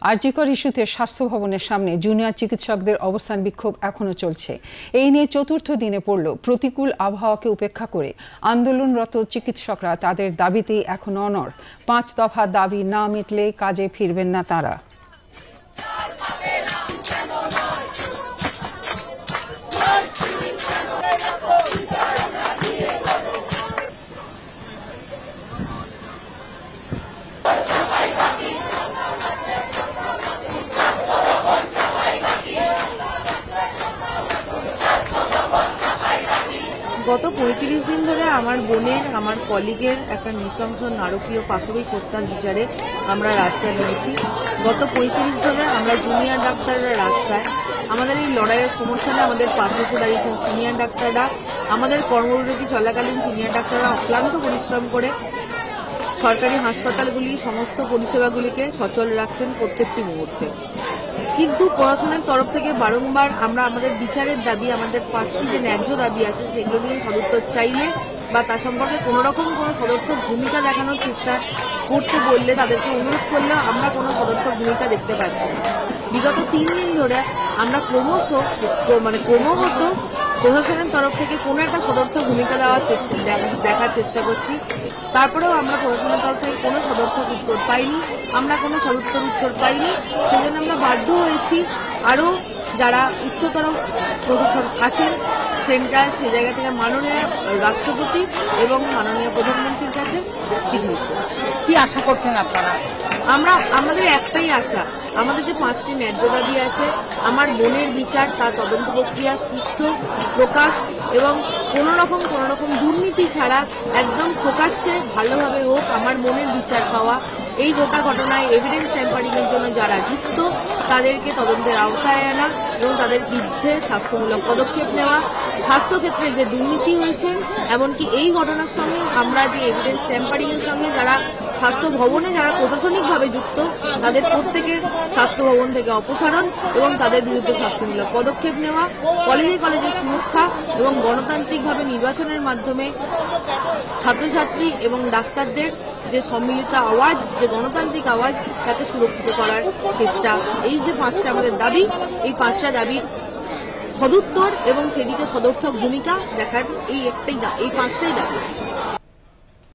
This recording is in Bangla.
আরজিকর ইস্যুতে স্বাস্থ্য ভবনের সামনে জুনিয়র চিকিৎসকদের অবস্থান বিক্ষোভ এখনো চলছে। এই নিয়ে চতুর্থ দিনে পড়ল। প্রতিকূল আবহাওয়াকে উপেক্ষা করে আন্দোলনরত চিকিৎসকরা তাদের দাবিতেই এখন অনড়। ৫ দফা দাবি না মিটলে কাজে ফিরবেন না তারা। গত ৩৫ দিন ধরে আমার বোনের আমার কলিগের একটা নৃশংস নারকীয় পাশবিক হত্যার বিচারে আমরা রাস্তায় নেমেছি। গত ৩৫ ধরে আমরা জুনিয়র ডাক্তাররা রাস্তায়। আমাদের এই লড়াইয়ের সমর্থনে আমাদের পাশে এসে দাঁড়িয়েছেন সিনিয়র ডাক্তাররা। আমাদের কর্মবিরতি চলাকালীন সিনিয়র ডাক্তাররা অক্লান্ত পরিশ্রম করে সরকারি হাসপাতালগুলি সমস্ত পরিষেবাগুলিকে সচল রাখছেন প্রত্যেকটি মুহূর্তে। কিন্তু প্রশাসনের তরফ থেকে বারংবার আমরা আমাদের বিচারের দাবি, আমাদের ৫টি যে ন্যায্য দাবি আছে সেগুলো নিয়ে সদুত্তর চাইলে বা তার সম্পর্কে কোনোরকম কোনো সদর্থক ভূমিকা দেখানোর চেষ্টা করতে বললে, তাদেরকে অনুরোধ করলেও আমরা কোনো সদর্থক ভূমিকা দেখতে পাচ্ছি না। বিগত ৩ দিন ধরে আমরা ক্রমাগত প্রশাসনের তরফ থেকে কোনো একটা সদর্থক ভূমিকা দেখার চেষ্টা করছি। তারপরেও আমরা প্রশাসনের তরফ থেকে কোনো সদর্থক উত্তর পাইনি, আমরা কোনো সদুত্তর উত্তর পাইনি। সেজন্য আমরা বাধ্য হয়েছি আরও যারা উচ্চতর প্রশাসন আছেন সেন্ট্রাল, সেই জায়গা থেকে মাননীয় রাষ্ট্রপতি এবং মাননীয় প্রধানমন্ত্রীর কাছে চিঠি লিখতে। কি আশা করছেন আপনারা? আমাদের একটাই আশা, আমাদের যে 5টি ন্যায্য দাবি আছে, আমার বোনের বিচার, তার তদন্ত প্রক্রিয়া সুষ্ঠু প্রকাশ এবং কোনো রকম দুর্নীতি ছাড়া একদম প্রকাশ্যে ভালোভাবে হোক। আমার বোনের বিচার পাওয়া, এই গোটা ঘটনায় এভিডেন্স ট্যাম্পারিংয়ের জন্য যারা যুক্ত তাদেরকে তদন্তের আওতায় আনা এবং তাদের বিরুদ্ধে শাস্তিমূলক পদক্ষেপ নেওয়া। স্বাস্থ্যক্ষেত্রে যে দুর্নীতি হয়েছে, এমনকি এই ঘটনার সঙ্গে আমরা যে এভিডেন্স ট্যাম্পারিংয়ের সঙ্গে যারা স্বাস্থ্য ভবনে যারা প্রশাসনিকভাবে যুক্ত তাদের প্রত্যেকের স্বাস্থ্য ভবন থেকে অপসারণ এবং তাদের বিরুদ্ধে শাস্তিমূলক পদক্ষেপ নেওয়া। কলেজের সুরক্ষা এবং গণতান্ত্রিকভাবে নির্বাচনের মাধ্যমে ছাত্রছাত্রী এবং ডাক্তারদের যে সম্মিলিত আওয়াজ, যে গণতান্ত্রিক আওয়াজ, তাকে সুরক্ষিত করার চেষ্টা। এই যে 5টা আমাদের দাবি, এই 5টা দাবির সদুত্তর এবং সেদিকে সদর্থক ভূমিকা দেখার এই 5টাই দাবি আছে।